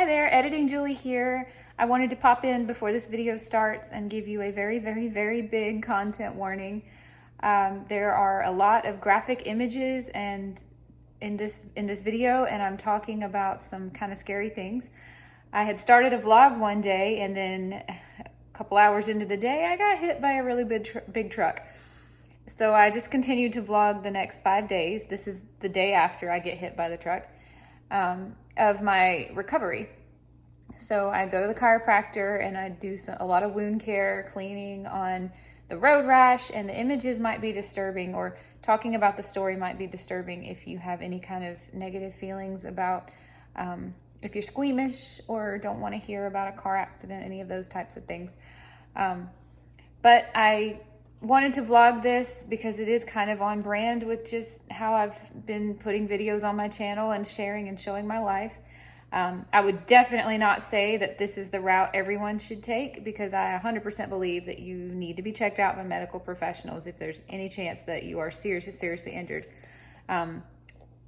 there, Editing Julie here. I wanted to pop in before this video starts and give you a very, very, very big content warning. There are a lot of graphic images and in this video, and I'm talking about some kind of scary things. I had started a vlog one day, and then a couple hours into the day, I got hit by a really big truck. So I just continued to vlog the next 5 days. This is the day after I get hit by the truck, of my recovery. So I go to the chiropractor and I do a lot of wound care, cleaning on the road rash, and the images might be disturbing, or talking about the story might be disturbing if you have any kind of negative feelings about, if you're squeamish or don't want to hear about a car accident, any of those types of things. But I wanted to vlog this because it is kind of on brand with just how I've been putting videos on my channel and sharing and showing my life. I would definitely not say that this is the route everyone should take, because I 100% believe that you need to be checked out by medical professionals if there's any chance that you are seriously injured.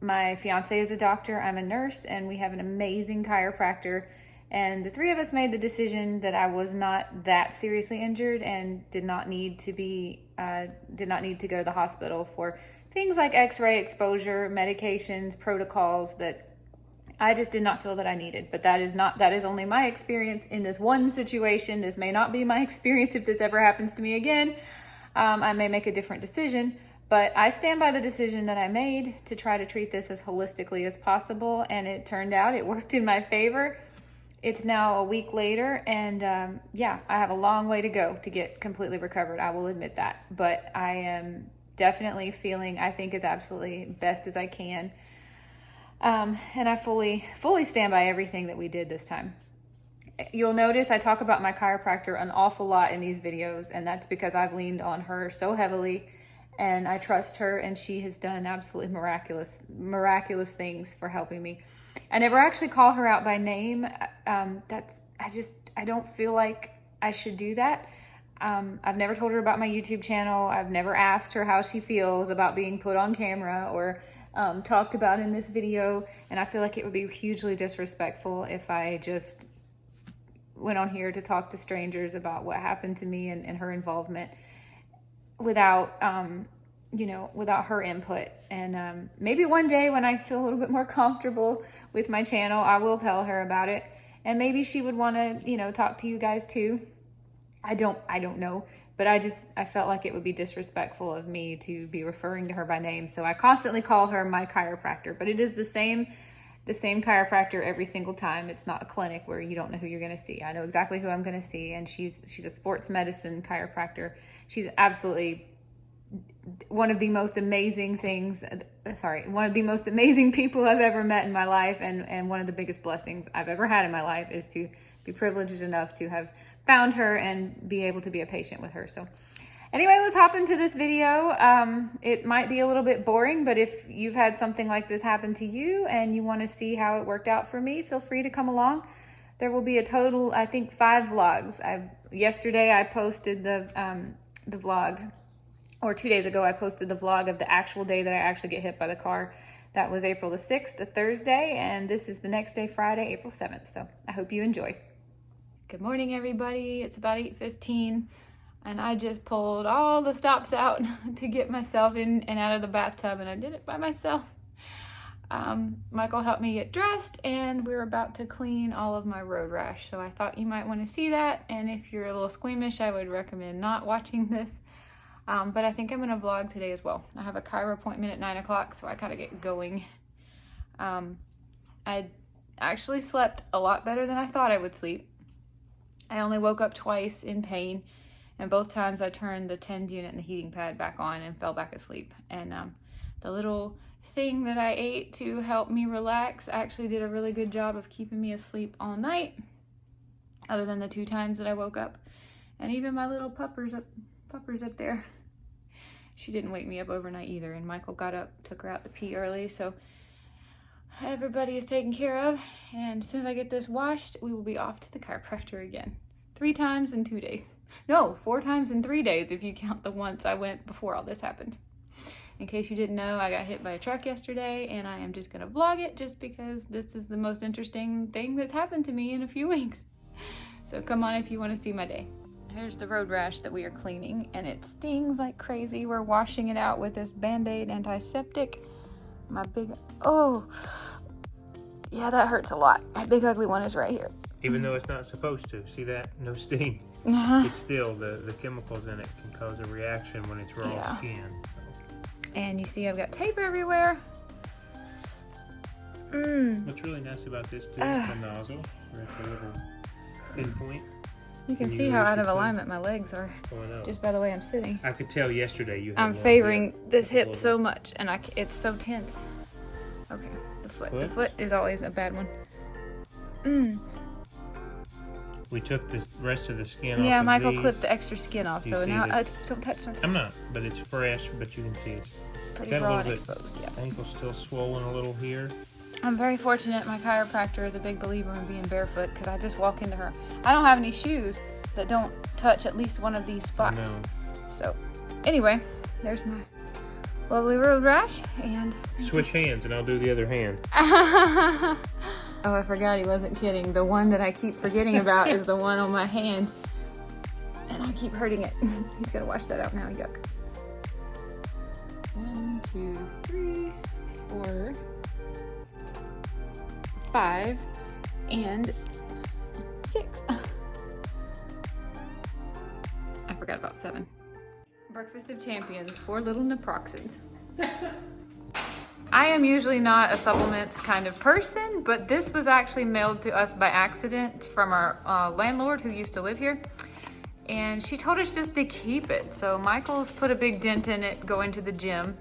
My fiance is a doctor, I'm a nurse, and we have an amazing chiropractor. And the three of us made the decision that I was not that seriously injured and did not need to go to the hospital for things like x-ray exposure, medications, protocols that I just did not feel that I needed. But that is only my experience in this one situation. This may not be my experience if this ever happens to me again. I may make a different decision, but I stand by the decision that I made to try to treat this as holistically as possible. And it turned out it worked in my favor. It's now a week later, and yeah, I have a long way to go to get completely recovered. I will admit that, but I am definitely feeling, I think, as absolutely best as I can. And I fully stand by everything that we did this time. You'll notice I talk about my chiropractor an awful lot in these videos, and that's because I've leaned on her so heavily, and I trust her, and she has done absolutely miraculous things for helping me. I never actually call her out by name. I don't feel like I should do that. I've never told her about my YouTube channel. I've never asked her how she feels about being put on camera or talked about in this video. And I feel like it would be hugely disrespectful if I just went on here to talk to strangers about what happened to me and her involvement without her input. And maybe one day when I feel a little bit more comfortable with my channel, I will tell her about it. And maybe she would want to, talk to you guys too. I don't know, but I felt like it would be disrespectful of me to be referring to her by name. So I constantly call her my chiropractor, but it is the same chiropractor every single time. It's not a clinic where you don't know who you're going to see. I know exactly who I'm going to see. And she's a sports medicine chiropractor. She's absolutely one of the most amazing people I've ever met in my life, and one of the biggest blessings I've ever had in my life is to be privileged enough to have found her and be able to be a patient with her. So anyway, let's hop into this video. It might be a little bit boring, but if you've had something like this happen to you and you want to see how it worked out for me, feel free to come along. There will be a total, I think, 5 vlogs. Yesterday I posted the vlog, or 2 days ago, I posted the vlog of the actual day that I actually get hit by the car. That was April the 6th, a Thursday, and this is the next day, Friday, April 7th. So I hope you enjoy. Good morning, everybody. It's about 8:15, and I just pulled all the stops out to get myself in and out of the bathtub, and I did it by myself. Michael helped me get dressed, and we're about to clean all of my road rash. So I thought you might want to see that, and if you're a little squeamish, I would recommend not watching this. But I think I'm going to vlog today as well. I have a chiro appointment at 9 o'clock, so I gotta get going. I actually slept a lot better than I thought I would sleep. I only woke up twice in pain, and both times I turned the TENS unit and the heating pad back on and fell back asleep. And the little thing that I ate to help me relax actually did a really good job of keeping me asleep all night, other than the 2 times that I woke up. And even my little puppers up there, she didn't wake me up overnight either. And Michael got up, took her out to pee early, so everybody is taken care of. And as soon as I get this washed, we will be off to the chiropractor again. 3 times in 2 days. No, 4 times in 3 days if you count the once I went before all this happened. In case you didn't know, I got hit by a truck yesterday, and I am just gonna vlog it just because this is the most interesting thing that's happened to me in a few weeks. So come on if you want to see my day. Here's the road rash that we are cleaning, and it stings like crazy. We're washing it out with this Band-Aid antiseptic. My big, oh, yeah, that hurts a lot. My big ugly one is right here. Even though it's not supposed to. See that? No sting. It's still, the chemicals in it can cause a reaction when it's raw skin. And you see I've got tape everywhere. What's really nice about this too is the nozzle. There's a little pinpoint. You can see how out of alignment my legs are just by the way I'm sitting. I could tell yesterday you had I'm favoring this hip so much, and it's so tense. Okay, the foot. The foot is always a bad one. We took the rest of the skin off. Yeah, of Michael these. clipped the extra skin off, so now don't touch them. I'm not, but it's fresh. But you can see it's pretty raw and exposed. Yeah. Ankle's still swollen a little here. I'm very fortunate. My chiropractor is a big believer in being barefoot because I just walk into her. I don't have any shoes that don't touch at least one of these spots. So, anyway, there's my lovely road rash, and switch hands, and I'll do the other hand. Oh, I forgot he wasn't kidding. The one that I keep forgetting about is the one on my hand. And I keep hurting it. He's gonna wash that out now, yuck. 1, 2, 3, 4, 5, and 6. I forgot about 7. Breakfast of Champions, 4 little naproxens. I am usually not a supplements kind of person, but this was actually mailed to us by accident from our landlord who used to live here. And she told us just to keep it. So Michael's put a big dent in it going to the gym.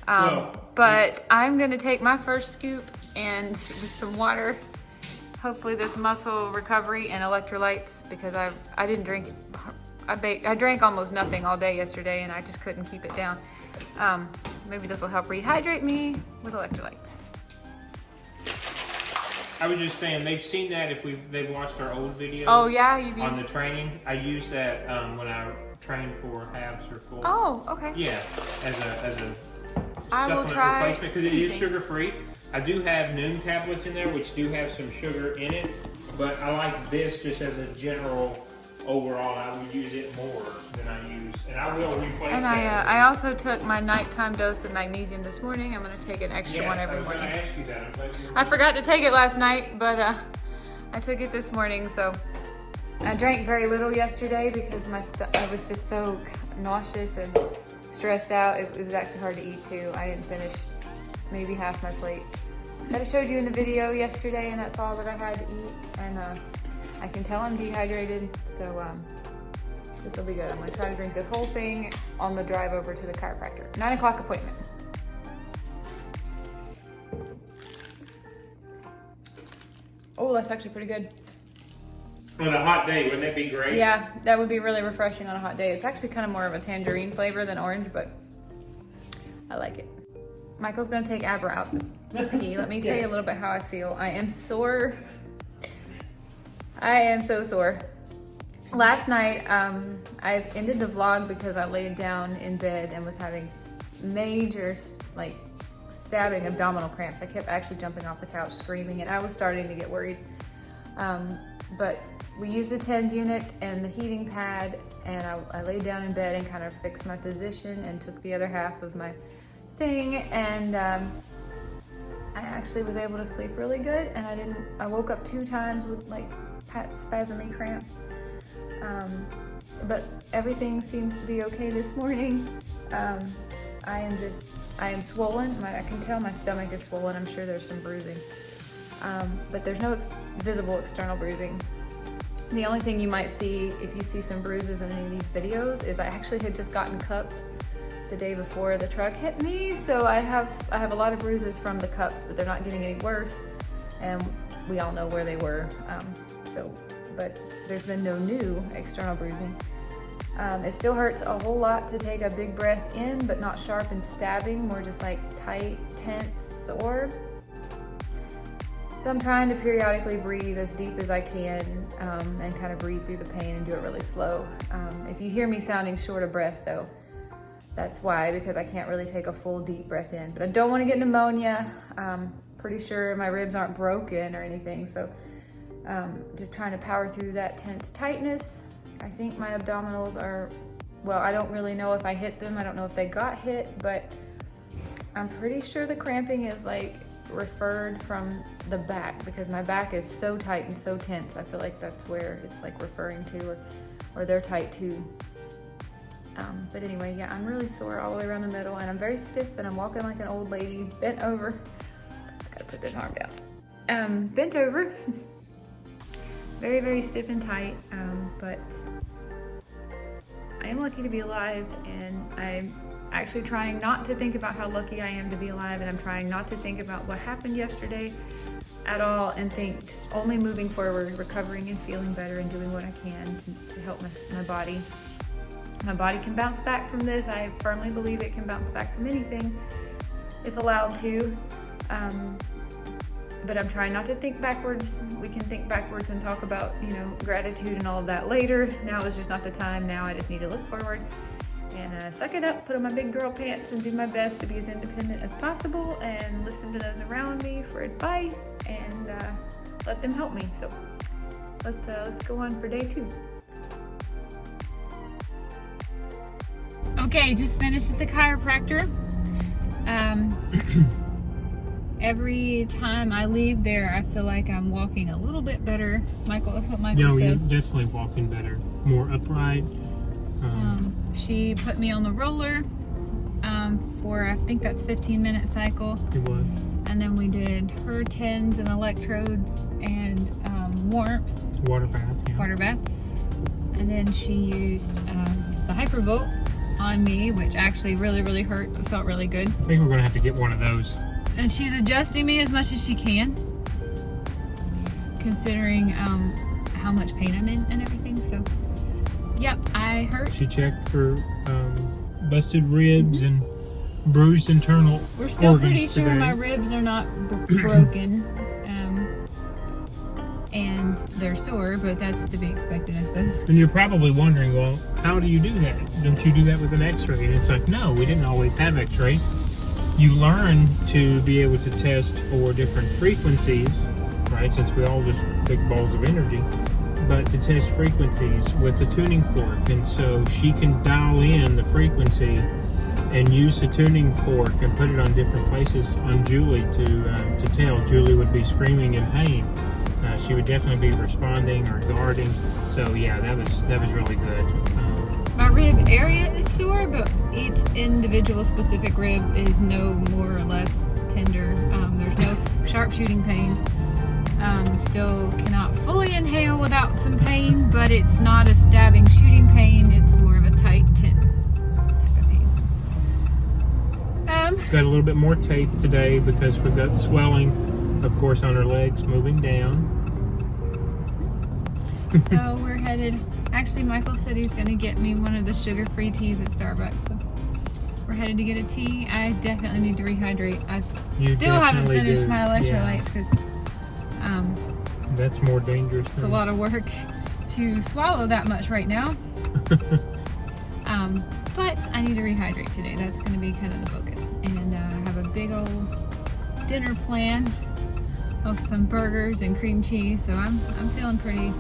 But I'm gonna take my first scoop and with some water, hopefully this muscle recovery and electrolytes, because I didn't drink it. I drank almost nothing all day yesterday and I just couldn't keep it down. Maybe this will help rehydrate me with electrolytes. I was just saying, they've seen that if they've watched our old videos. Oh yeah, you've used on the training. I use that when I train for halves or full. Oh, okay. Yeah, as a supplement replacement because it is sugar free. I do have Noom tablets in there which do have some sugar in it, but I like this just as a general. Overall, I would use it more than I use, and I will replace and that. I also took my nighttime dose of magnesium this morning. I'm going to take an extra one every morning. I was going to ask you that. I forgot to take it last night, but I took it this morning. So I drank very little yesterday because I was just so nauseous and stressed out. It was actually hard to eat too. I didn't finish maybe half my plate that I showed you in the video yesterday, and that's all that I had to eat. And I can tell I'm dehydrated, so this will be good. I'm gonna try to drink this whole thing on the drive over to the chiropractor. 9 o'clock appointment. Oh, that's actually pretty good. On a hot day, wouldn't that be great? Yeah, that would be really refreshing on a hot day. It's actually kind of more of a tangerine flavor than orange, but I like it. Michael's gonna take Abra out to pee. Let me tell you a little bit how I feel. I am sore. I am so sore. Last night, I ended the vlog because I laid down in bed and was having major, like, stabbing abdominal cramps. I kept actually jumping off the couch screaming, and I was starting to get worried. But we used the TENS unit and the heating pad, and I laid down in bed and kind of fixed my position and took the other half of my thing, and I actually was able to sleep really good, and I woke up 2 times with like spasmy cramps. But everything seems to be okay this morning. I am swollen. I can tell my stomach is swollen. I'm sure there's some bruising. But there's no visible external bruising. The only thing you might see if you see some bruises in any of these videos is I actually had just gotten cupped the day before the truck hit me. So I have a lot of bruises from the cups, but they're not getting any worse. And we all know where they were. But there's been no new external bruising. It still hurts a whole lot to take a big breath in, but not sharp and stabbing, more just like tight, tense, sore. So I'm trying to periodically breathe as deep as I can and kind of breathe through the pain and do it really slow. If you hear me sounding short of breath though, That's why, because I can't really take a full deep breath in. But I don't want to get pneumonia. Pretty sure my ribs aren't broken or anything, so just trying to power through that tense tightness. I think my abdominals are, well, I don't really know if I hit them. I don't know if they got hit, but I'm pretty sure the cramping is like referred from the back, because my back is so tight and so tense. I feel like that's where it's like referring to, or they're tight too. But anyway, yeah, I'm really sore all the way around the middle, and I'm very stiff, and I'm walking like an old lady, bent over. I gotta put this arm down. Bent over. Very, very stiff and tight, but I am lucky to be alive, and I'm actually trying not to think about how lucky I am to be alive, and I'm trying not to think about what happened yesterday at all, and think only moving forward, recovering and feeling better, and doing what I can to help my body. My body can bounce back from this. I firmly believe it can bounce back from anything if allowed to. But I'm trying not to think backwards. We can think backwards and talk about, you know, gratitude and all of that later. Now is just not the time. Now I just need to look forward and suck it up, put on my big girl pants, and do my best to be as independent as possible, and listen to those around me for advice, and let them help me. So let's go on for day 2. Okay, just finished at the chiropractor. Every time I leave there, I feel like I'm walking a little bit better. Michael, that's what Michael said. No, you're definitely walking better, more upright. She put me on the roller for, I think that's 15-minute cycle. It was. And then we did her tens and electrodes and warmth. Water bath, yeah. Water bath. And then she used the Hypervolt on me, which actually really, really hurt, but felt really good. I think we're gonna have to get one of those. And she's adjusting me as much as she can, considering how much pain I'm in and everything. So, yep, I hurt. She checked for busted ribs and bruised internal We're still organs pretty sure today. my ribs are not broken, and they're sore, but that's to be expected, I suppose. And you're probably wondering, well, how do you do that? Don't you do that with an x-ray? And it's like, no, we didn't always have x-rays. You learn to be able to test for different frequencies, right? Since we all just big balls of energy, but to test frequencies with the tuning fork. And so she can dial in the frequency and use the tuning fork and put it on different places on Julie to tell. Julie would be screaming in pain. She would definitely be responding or guarding. So yeah, that was really good. My rib area is sore, but each individual specific rib is no more or less tender. There's no sharp shooting pain. Still cannot fully inhale without some pain, but it's not a stabbing shooting pain. It's more of a tight, tense type of pain. Got a little bit more tape today because we've got swelling, of course, on her legs moving down. So we're headed. Actually, Michael said he's going to get me one of the sugar-free teas at Starbucks. So we're headed to get a tea. I definitely need to rehydrate. I still haven't finished my electrolytes because that's more dangerous. It's a lot of work to swallow that much right now. But I need to rehydrate today. That's going to be kind of the focus. And I have a big old dinner planned of some burgers and cream cheese. So I'm feeling pretty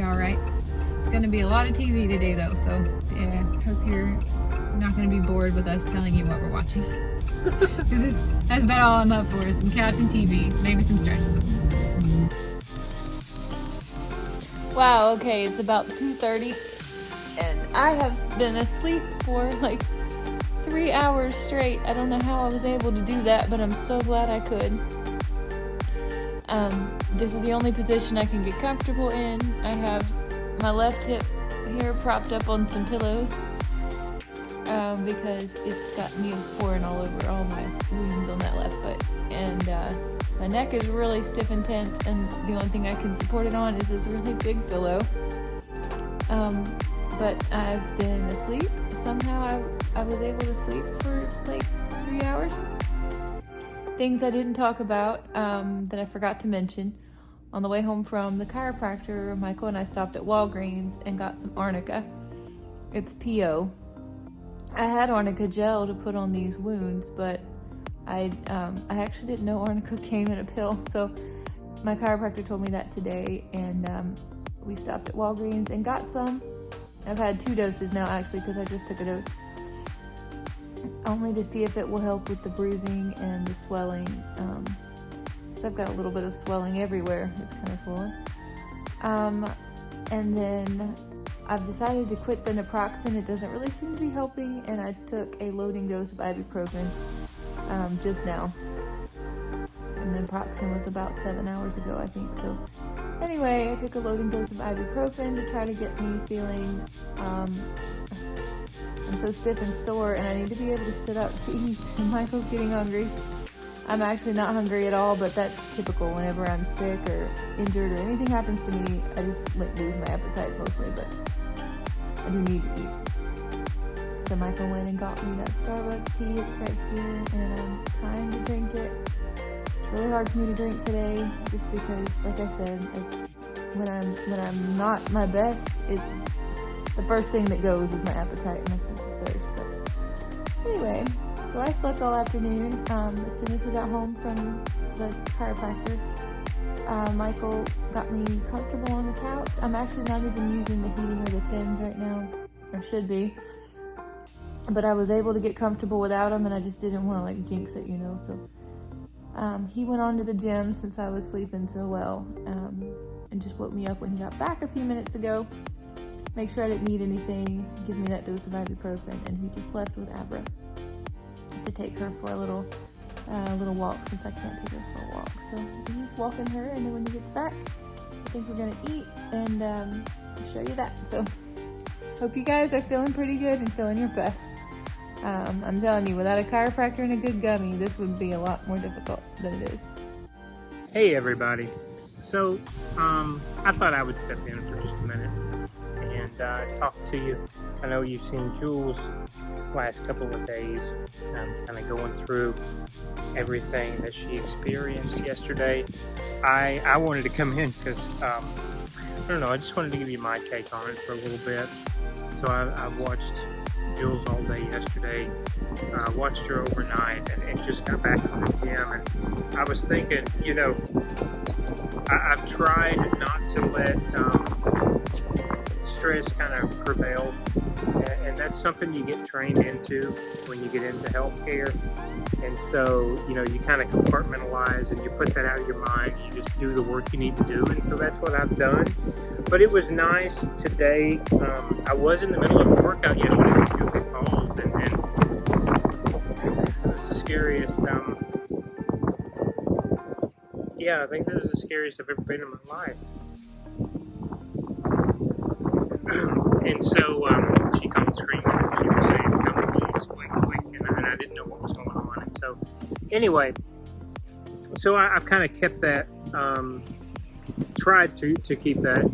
all right. It's going to be a lot of TV today though, so yeah, hope you're not going to be bored with us telling you what we're watching. Because that's about all I'm up for, is some couch and TV, maybe some stretching. Wow, okay, it's about 2:30 and I have been asleep for like 3 hours straight. I don't know how I was able to do that, but I'm so glad I could. This is the only position I can get comfortable in. I have my left hip here propped up on some pillows because it's got neosporin all over all my wounds on that left foot. And my neck is really stiff and tense, and the only thing I can support it on is this really big pillow. But I've been asleep. Somehow I was able to sleep for like 3 hours. Things I didn't talk about that I forgot to mention. On the way home from the chiropractor, Michael and I stopped at Walgreens and got some arnica. It's PO. I had arnica gel to put on these wounds, but I actually didn't know arnica came in a pill, so my chiropractor told me that today, and we stopped at Walgreens and got some. I've had 2 doses now, actually, because I just took a dose, only to see if it will help with the bruising and the swelling. So I've got a little bit of swelling everywhere. It's kind of swollen. And then I've decided to quit the naproxen. It doesn't really seem to be helping, and I took a loading dose of ibuprofen just now. And naproxen was about 7 hours ago, I think. So anyway, I took a loading dose of ibuprofen to try to get me feeling, I'm so stiff and sore, and I need to be able to sit up to eat, and Michael's getting hungry. I'm actually not hungry at all, but that's typical whenever I'm sick or injured or anything happens to me. I just lose my appetite mostly, but I do need to eat. So Michael went and got me that Starbucks tea. It's right here, and I'm trying to drink it. It's really hard for me to drink today, just because, like I said, it's when I'm not my best, it's the first thing that goes is my appetite and my sense of thirst. But anyway, so I slept all afternoon. As soon as we got home from the chiropractor, Michael got me comfortable on the couch. I'm actually not even using the heating or the Tims right now, or should be. But I was able to get comfortable without him, and I just didn't want to like jinx it, you know. So he went on to the gym since I was sleeping so well, and just woke me up when he got back a few minutes ago. Make sure I didn't need anything, give me that dose of ibuprofen, and he just left with Abra to take her for a little walk, since I can't take her for a walk. So he's walking her, and then when he gets back, I think we're gonna eat and show you that. So hope you guys are feeling pretty good and feeling your best. I'm telling you, without a chiropractor and a good gummy, this would be a lot more difficult than it is. Hey everybody. So I thought I would step in for just a minute and talk to you. I know you've seen Jules last couple of days, kind of going through everything that she experienced yesterday. I wanted to come in because I don't know, I just wanted to give you my take on it for a little bit. So I watched Jules all day yesterday, watched her overnight, and just got back from the gym, and I was thinking, you know, I've tried not to let stress kind of prevail, and that's something you get trained into when you get into healthcare. And so, you know, you kind of compartmentalize and you put that out of your mind. You just do the work you need to do, and so that's what I've done. But it was nice today. I was in the middle of a workout yesterday when Julie called, and it was the scariest. Yeah, I think that was the scariest I've ever been in my life. And so she called screaming. She was saying, "Come please, quick," and I didn't know what was going on. And so, anyway, so I've kind of kept that, tried to keep that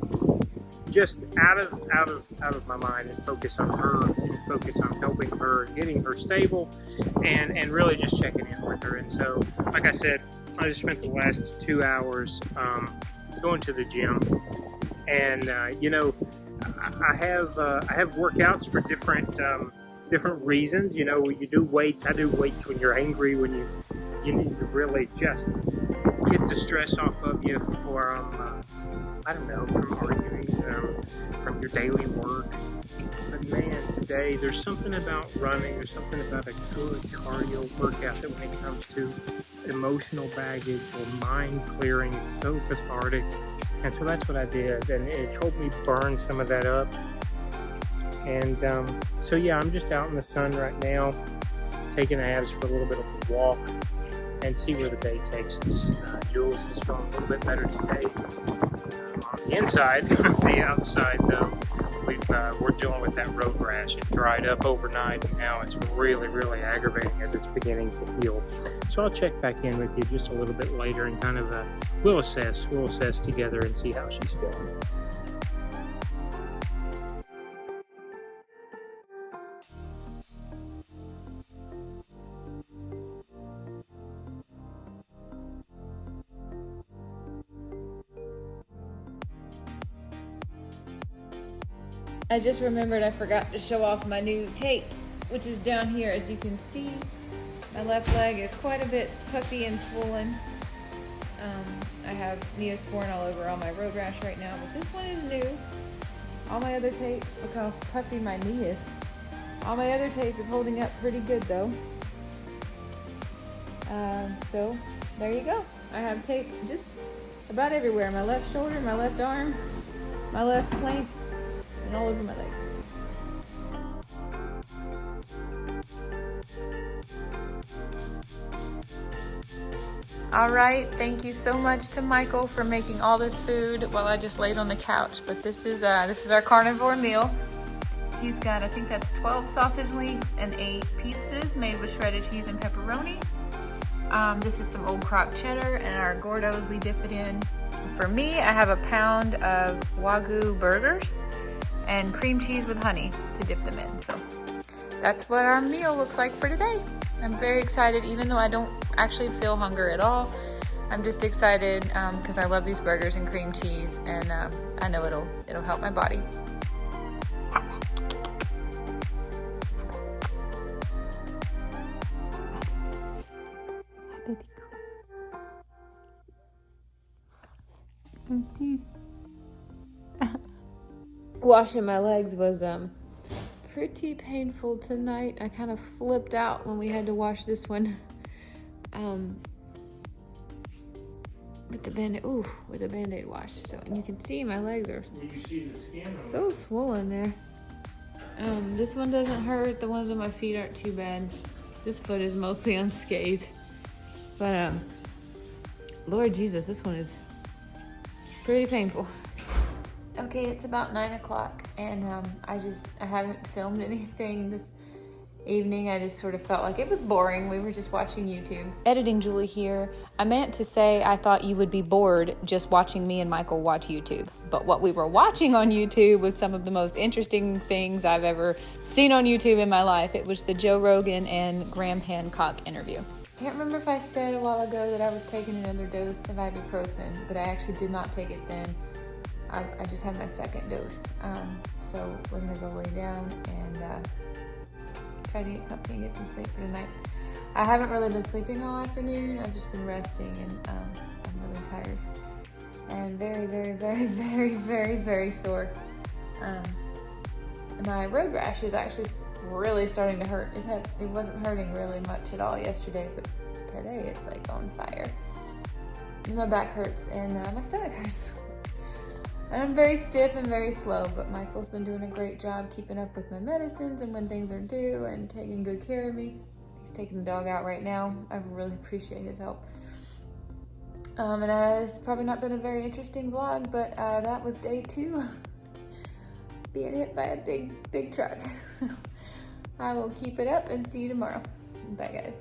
just out of my mind and focus on her and focus on helping her, getting her stable, and really just checking in with her. And so, like I said, I just spent the last 2 hours going to the gym, and you know, I have workouts for different reasons. You know, you do weights. I do weights when you're angry, when you need to really just get the stress off of you from I don't know, from arguing, from your daily work. But man, today there's something about running. There's something about a good cardio workout that when it comes to emotional baggage or mind clearing, it's so cathartic. And so that's what I did, and it helped me burn some of that up. And so yeah, I'm just out in the sun right now, taking Abs for a little bit of a walk and see where the day takes us. Jules is feeling a little bit better today on the inside. The outside, though, we're dealing with that road rash. It dried up overnight, and now it's really aggravating as it's beginning to heal. So I'll check back in with you just a little bit later and kind of we'll assess together and see how she's feeling. I just remembered I forgot to show off my new tape which is down here. As you can see, my left leg is quite a bit puffy and swollen. I have Neosporin all over all my road rash right now, but this one is new. All my other tape, look how puffy my knee is. All my other tape is holding up pretty good though. So there you go. I have tape just about everywhere. My left shoulder, my left arm, my left flank, and all over my legs. All right, thank you so much to Michael for making all this food while I just laid on the couch. But this is our carnivore meal. He's got, I think that's 12 sausage links and 8 pizzas made with shredded cheese and pepperoni. This is some old crock cheddar, and our Gordos, we dip it in. For me, I have a pound of Wagyu burgers and cream cheese with honey to dip them in. So that's what our meal looks like for today. I'm very excited, even though I don't actually feel hunger at all. I'm just excited because I love these burgers and cream cheese, and I know it'll help my body. Washing my legs was pretty painful tonight. I kind of flipped out when we had to wash this one with the Band-Aid wash. So, and you can see my legs are You see the skin so swollen there. This one doesn't hurt. The ones on my feet aren't too bad. This foot is mostly unscathed. But Lord Jesus, this one is pretty painful. Okay, it's about 9 o'clock, and I haven't filmed anything this evening. I just sort of felt like it was boring. We were just watching YouTube. Editing Julie here. I meant to say I thought you would be bored just watching me and Michael watch YouTube. But what we were watching on YouTube was some of the most interesting things I've ever seen on YouTube in my life. It was the Joe Rogan and Graham Hancock interview. I can't remember if I said a while ago that I was taking another dose of ibuprofen, but I actually did not take it then. I just had my second dose. So we're gonna go lay down and try to get comfy and get some sleep for tonight. I haven't really been sleeping all afternoon. I've just been resting, and I'm really tired and very, very, very, very, very, very sore. My road rash is actually really starting to hurt. It wasn't hurting really much at all yesterday, but today it's like on fire. My back hurts and my stomach hurts. And I'm very stiff and very slow, but Michael's been doing a great job keeping up with my medicines and when things are due and taking good care of me. He's taking the dog out right now. I really appreciate his help. And it's probably not been a very interesting vlog, but that was day 2. Being hit by a big truck. So I will keep it up and see you tomorrow. Bye guys.